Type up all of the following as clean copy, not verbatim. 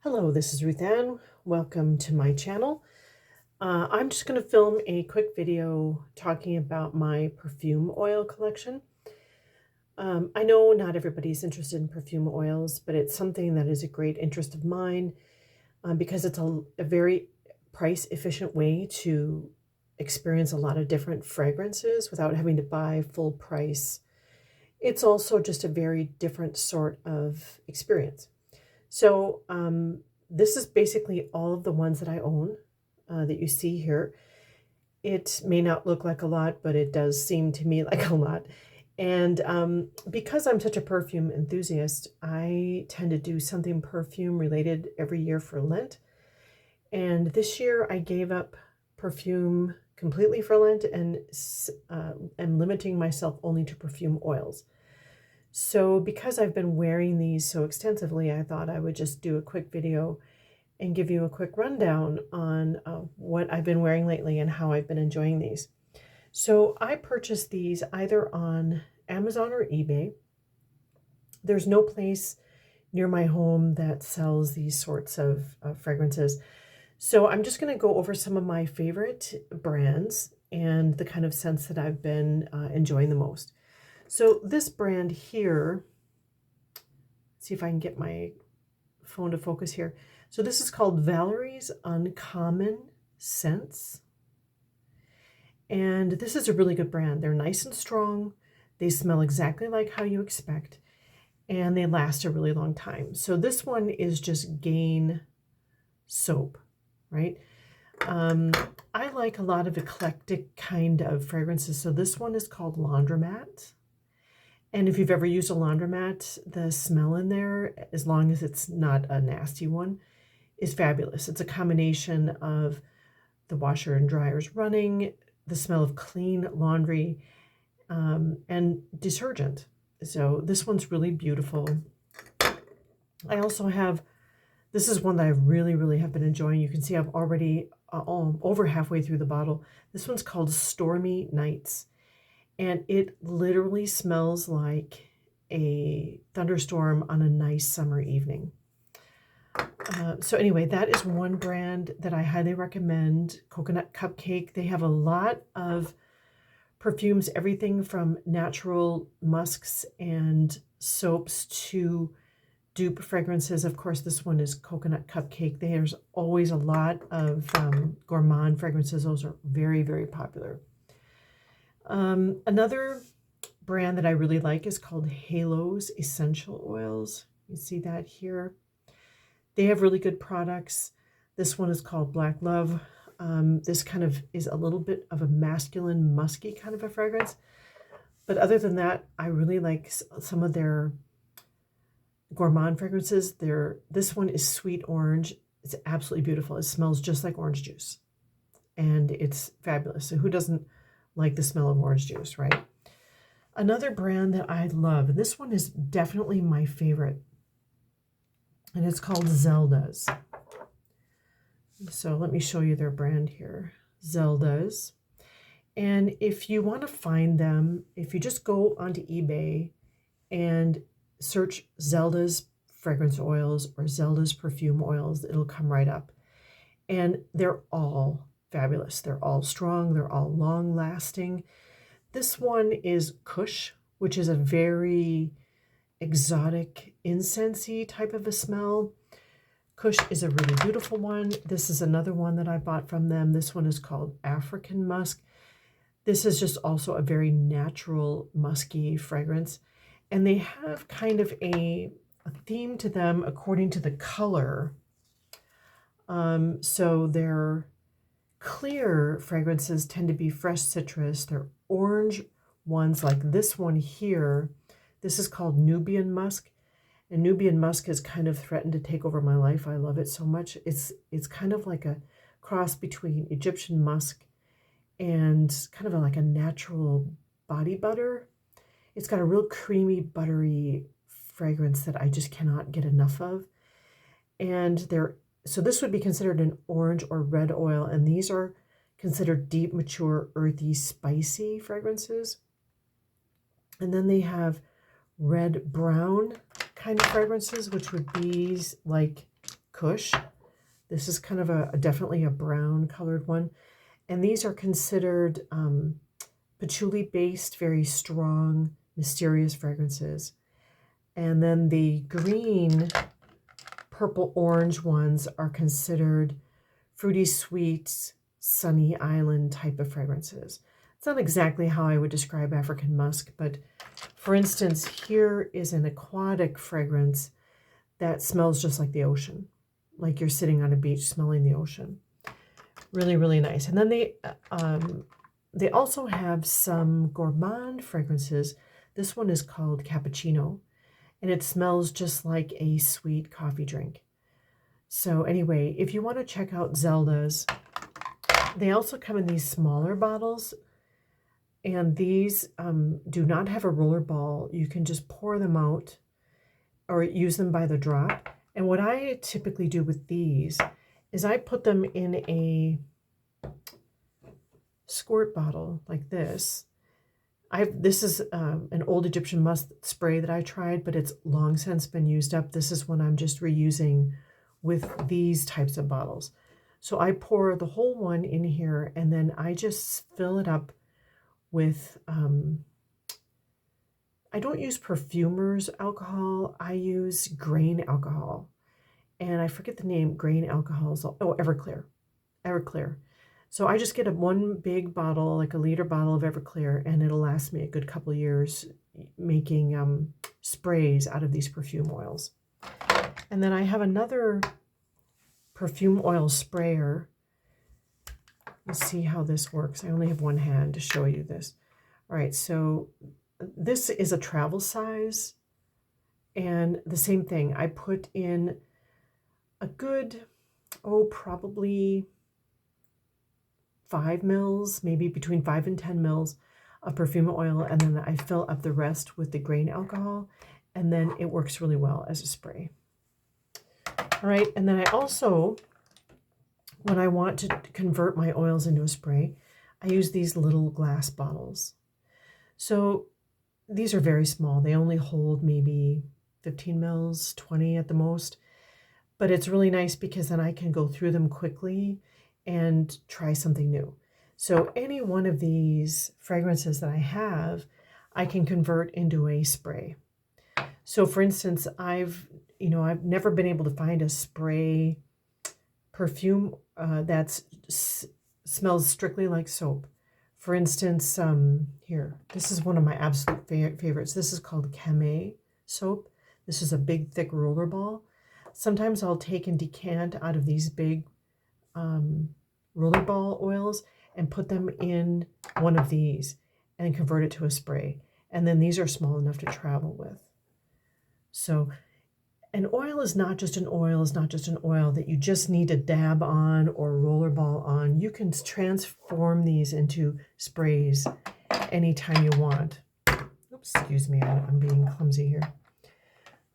Hello, this is Ruth Ann. Welcome to my channel. I'm just going to film a quick video talking about my perfume oil collection. I know not everybody's interested in perfume oils, but it's something that is a great interest of mine because it's a very price efficient way to experience a lot of different fragrances without having to buy full price. It's also just a very different sort of experience. So this is basically all of the ones that I own that you see here. It may not look like a lot, but it does seem to me like a lot. And because I'm such a perfume enthusiast, I tend to do something perfume related every year for Lent. And this year I gave up perfume completely for Lent and am limiting myself only to perfume oils. So because I've been wearing these so extensively, I thought I would just do a quick video and give you a quick rundown on what I've been wearing lately and how I've been enjoying these. So I purchased these either on Amazon or eBay. There's no place near my home that sells these sorts of fragrances. So I'm just going to go over some of my favorite brands and the kind of scents that I've been enjoying the most. So this brand here, see if I can get my phone to focus here. So this is called Valerie's Uncommon Scents. And this is a really good brand. They're nice and strong. They smell exactly like how you expect. And they last a really long time. So this one is just Gain soap, right? I like a lot of eclectic kind of fragrances. So this one is called Laundromat. And if you've ever used a laundromat, the smell in there, as long as it's not a nasty one, is fabulous. It's a combination of the washer and dryers running, the smell of clean laundry, and detergent. So this one's really beautiful. I also have, this is one that I really have been enjoying. You can see I'm already over halfway through the bottle. This one's called Stormy Nights. And it literally smells like a thunderstorm on a nice summer evening. So anyway, that is one brand that I highly recommend, Coconut Cupcake. They have a lot of perfumes, everything from natural musks and soaps to dupe fragrances. Of course, this one is Coconut Cupcake. There's always a lot of gourmand fragrances. Those are very popular. Another brand that I really like is called Halo's Essential Oils. You see that here. They have really good products. This one is called Black Love. This kind of is a little bit of a masculine, musky kind of a fragrance. But other than that, I really like some of their gourmand fragrances. This one is Sweet Orange. It's absolutely beautiful. It smells just like orange juice. And it's fabulous. So who doesn't like the smell of orange juice, right? Another brand that I love, and this one is definitely my favorite, and it's called Zelda's. So let me show you their brand here, Zelda's. And if you want to find them, if you just go onto eBay and search Zelda's fragrance oils or Zelda's perfume oils, it'll come right up. And they're all fabulous. They're all strong. They're all long lasting. This one is Kush, which is a very exotic, incensey type of a smell. Kush is a really beautiful one. This is another one that I bought from them. This one is called African Musk. This is just also a very natural, musky fragrance. And they have kind of a theme to them according to the color. So their clear fragrances tend to be fresh citrus. They're orange ones like this one here. This is called Nubian Musk. And Nubian Musk has kind of threatened to take over my life. I love it so much. It's kind of like a cross between Egyptian musk and kind of like a natural body butter. It's got a real creamy, buttery fragrance that I just cannot get enough of. And so this would be considered an orange or red oil, and these are considered deep, mature, earthy, spicy fragrances. And then they have red-brown kind of fragrances, which would be like Kush. This is kind of definitely a brown colored one. And these are considered patchouli based, very strong, mysterious fragrances. And then the green, purple, orange ones are considered fruity sweet, sunny island type of fragrances. It's not exactly how I would describe African musk, but for instance, here is an aquatic fragrance that smells just like the ocean, like you're sitting on a beach smelling the ocean. Really, really nice. And then they also have some gourmand fragrances. This one is called Cappuccino, and it smells just like a sweet coffee drink. So anyway, if you want to check out Zelda's, they also come in these smaller bottles, and these do not have a roller ball. You can just pour them out or use them by the drop. And what I typically do with these is I put them in a squirt bottle like this. This is an old Egyptian musk spray that I tried, but it's long since been used up. This is one I'm just reusing with these types of bottles. So I pour the whole one in here, and then I just fill it up with, I don't use perfumer's alcohol. I use grain alcohol. And I forget the name, grain alcohols. Oh, Everclear. So I just get one big bottle, like a liter bottle of Everclear, and it'll last me a good couple of years making sprays out of these perfume oils. And then I have another perfume oil sprayer. Let's see how this works. I only have one hand to show you this. All right, so this is a travel size, and the same thing. I put in a good, probably 5 mils, maybe between 5 and 10 mils of perfume oil, and then I fill up the rest with the grain alcohol, and then it works really well as a spray. All right, and then I also, when I want to convert my oils into a spray, I use these little glass bottles. So these are very small. They only hold maybe 15 mils, 20 at the most, but it's really nice because then I can go through them quickly and try something new. So any one of these fragrances that I have, I can convert into a spray. So for instance, I've never been able to find a spray perfume that smells strictly like soap. For instance, here, this is one of my absolute favorites. This is called Camay soap. This is a big, thick roller ball. Sometimes I'll take and decant out of these big roller ball oils and put them in one of these and convert it to a spray. And then these are small enough to travel with. So an oil is not just an oil, that you just need to dab on or rollerball on. You can transform these into sprays anytime you want. Oops, excuse me, I'm being clumsy here.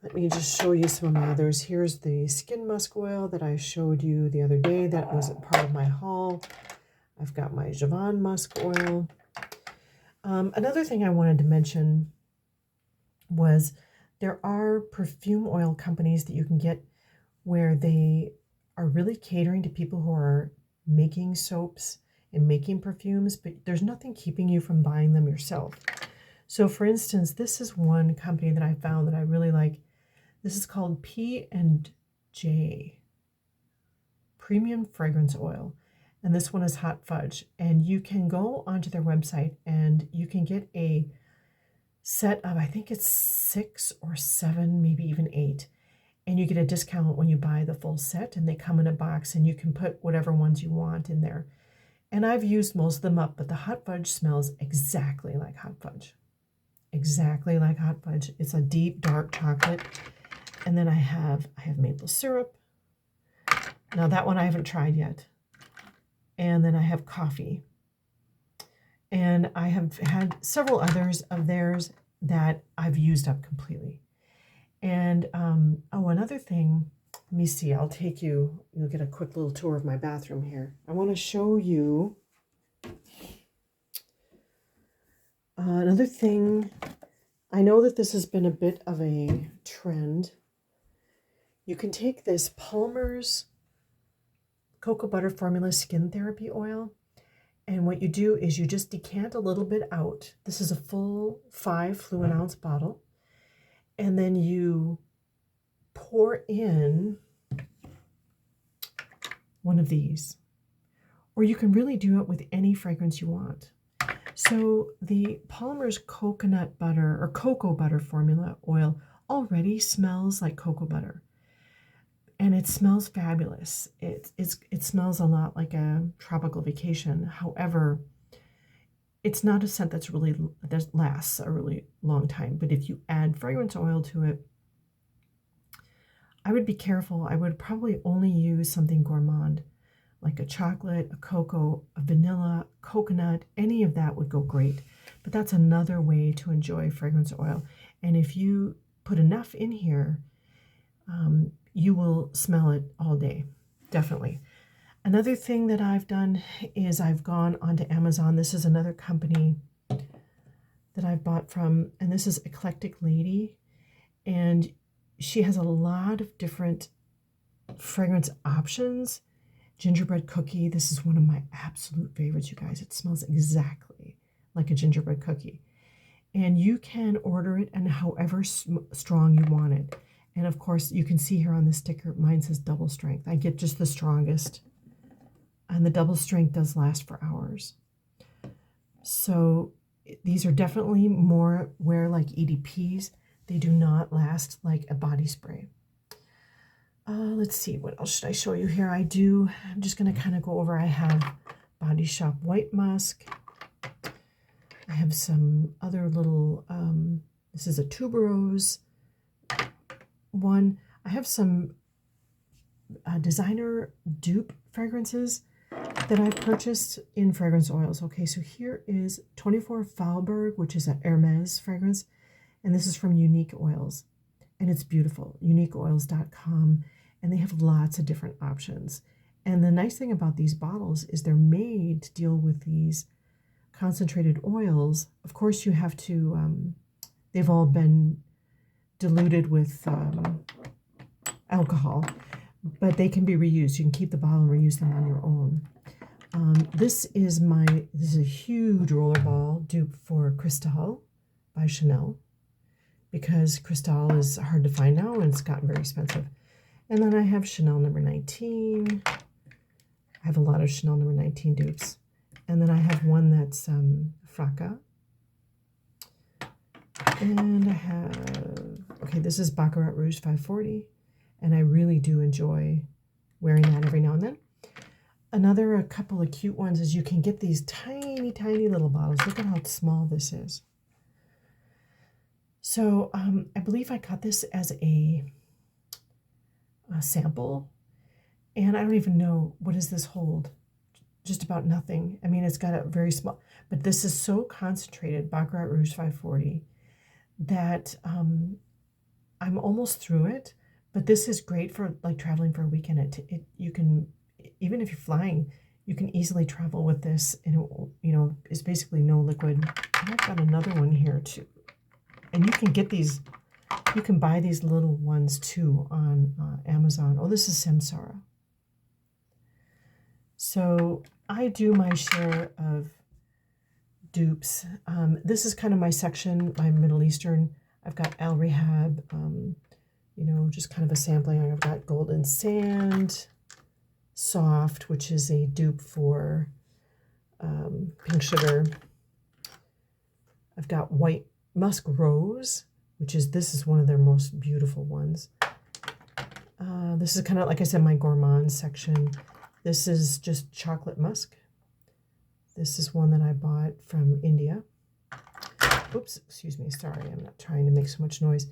Let me just show you some of my others. Here's the skin musk oil that I showed you the other day. That was a part of my haul. I've got my Javon musk oil. Another thing I wanted to mention was there are perfume oil companies that you can get where they are really catering to people who are making soaps and making perfumes, but there's nothing keeping you from buying them yourself. So for instance, this is one company that I found that I really like. This is called P&J Premium Fragrance Oil. And this one is Hot Fudge. And you can go onto their website and you can get a set of, I think it's 6 or 7, maybe even 8. And you get a discount when you buy the full set, and they come in a box and you can put whatever ones you want in there. And I've used most of them up, but the Hot Fudge smells exactly like Hot Fudge. Exactly like Hot Fudge. It's a deep, dark chocolate. And then I have maple syrup. Now that one I haven't tried yet. And then I have coffee. And I have had several others of theirs that I've used up completely. And, another thing, let me see, you'll get a quick little tour of my bathroom here. I want to show you another thing. I know that this has been a bit of a trend. You can take this Palmer's Cocoa Butter Formula Skin Therapy Oil, and what you do is you just decant a little bit out. This is a full 5 fluid ounce bottle. And then you pour in one of these. Or you can really do it with any fragrance you want. So the Palmer's coconut butter or cocoa butter formula oil already smells like cocoa butter. And it smells fabulous. It smells a lot like a tropical vacation. However, it's not a scent that lasts a really long time. But if you add fragrance oil to it, I would be careful. I would probably only use something gourmand, like a chocolate, a cocoa, a vanilla, coconut. Any of that would go great. But that's another way to enjoy fragrance oil. And if you put enough in here, you will smell it all day, definitely. Another thing that I've done is I've gone onto Amazon. This is another company that I've bought from, and this is Eclectic Lady. And she has a lot of different fragrance options. Gingerbread cookie. This is one of my absolute favorites, you guys. It smells exactly like a gingerbread cookie. And you can order it and however strong you want it. And of course, you can see here on the sticker, mine says double strength. I get just the strongest. And the double strength does last for hours. So these are definitely more wear like EDPs. They do not last like a body spray. Let's see, what else should I show you here? I'm just going to kind of go over. I have Body Shop White Musk. I have some other little, this is a tuberose one. I have some designer dupe fragrances that I purchased in fragrance oils. Okay, so here is 24 Fahlberg, which is an Hermes fragrance, and this is from Unique Oils, and it's beautiful, uniqueoils.com, and they have lots of different options. And the nice thing about these bottles is they're made to deal with these concentrated oils. Of course, you have to, they've all been diluted with alcohol, but they can be reused. You can keep the bottle and reuse them on your own. This is a huge rollerball dupe for Cristal by Chanel, because Cristal is hard to find now and it's gotten very expensive. And then I have Chanel number 19. I have a lot of Chanel number 19 dupes. And then I have one that's Fracas. And I have, okay, this is Baccarat Rouge 540. And I really do enjoy wearing that every now and then. A couple of cute ones is you can get these tiny, tiny little bottles. Look at how small this is. So I believe I got this as a sample. And I don't even know, what does this hold? Just about nothing. I mean, it's got a very small, but this is so concentrated, Baccarat Rouge 540, that I'm almost through it. But this is great for like traveling for a weekend. You can, even if you're flying, you can easily travel with this, and it, it's basically no liquid. And I've got another one here too, and you can get these. You can buy these little ones too on Amazon. Oh, this is Samsara. So I do my share of dupes. This is kind of my section, my Middle Eastern. I've got Al Rehab, just kind of a sampling. I've got Golden Sand Soft, which is a dupe for Pink Sugar. I've got White Musk Rose, this is one of their most beautiful ones. This is kind of, like I said, my gourmand section. This is just Chocolate Musk. This is one that I bought from India. Oops, excuse me, sorry, I'm not trying to make so much noise.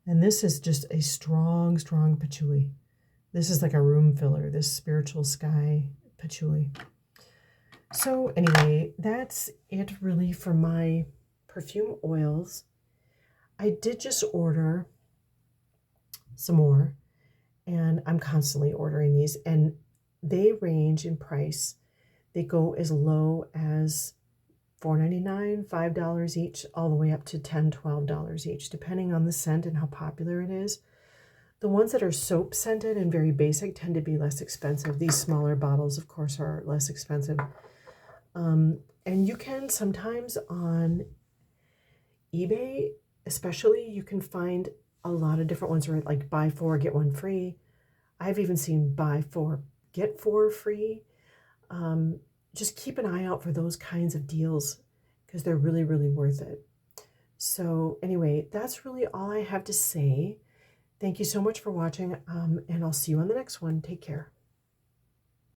And this is just a strong, strong patchouli. This is like a room filler, this Spiritual Sky patchouli. So anyway, that's it really for my perfume oils. I did just order some more, and I'm constantly ordering these, and they range in price. They go as low as $4.99, $5 each, all the way up to $10, $12 each, depending on the scent and how popular it is. The ones that are soap scented and very basic tend to be less expensive. These smaller bottles, of course, are less expensive. And you can sometimes on eBay, especially, you can find a lot of different ones where like buy four, get one free. I've even seen buy four, get four free. Just keep an eye out for those kinds of deals because they're really, really worth it. So anyway, that's really all I have to say. Thank you so much for watching, and I'll see you on the next one. Take care.